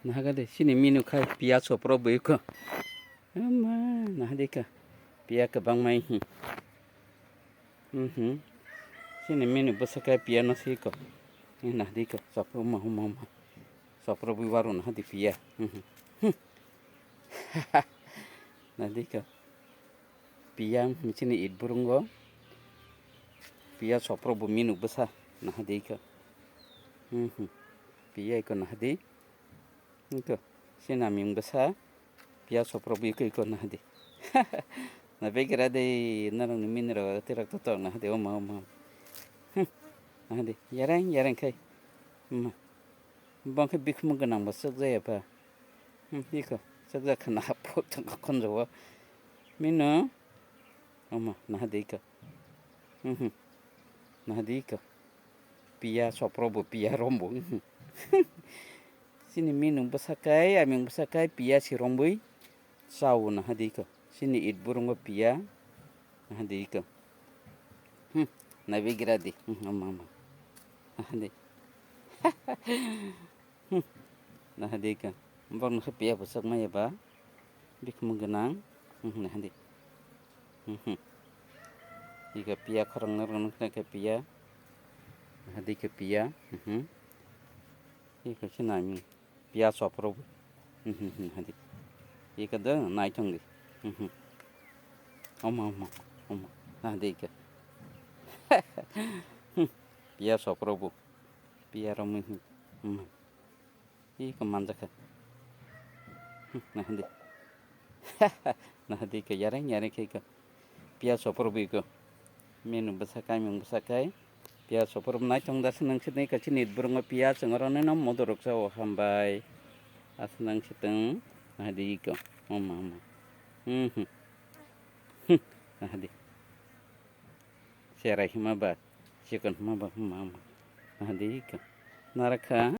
Nah gade sini minu kai pia sopro beuko. Ama nah deka pia ke bang mai hi. Sini minu besakai pia no siko. Nah deka sopro ma. Sopro bu waru nah di pia. Nah deka pia sini it burunggo. Pia sopro bu minu besa nah deka. Pia iko nah di. Iko sina ming besa. Pia sopro bu iko nah di. Na pikir ada narang ni minero tirak totok nah de oma. Nah de yarang kai. Bang ke bik mengenang masuk saya apa. Iko sakza kena pot tengah konjawa. Mino oma nah de iko. Nah de iko. Pia sopro bu pia rombo. Sini minum besakai, aming besakai pia si romboi. Sau nah de iko. Sini it burung pia. Nah de iko. Na bigira di. Oma. Nah de. Nah de iko. Bang ke pia besak maya ba. Bik mengenang. Nah de. Ika pia korang narang ke pia. Nah de ke pia. Ika sinami. Pia sopro. Nah de. Ika dah naik tong di. Oma. Nah de ika. Pia sopro bu. Pia romi. Ika manjaka. Nah de. Nah de ika yarang ke ika. Pia sopro bu ika. Minu besakai ming besakai. Pia sopro naik tong das nang sini ka sini burung pia sengoran nam modorok sa hambai. Asnang siteng. Nah de ika. Oma. Nah de. Serai hima ba. Sikon hima ba. Nah de ika. Naraka.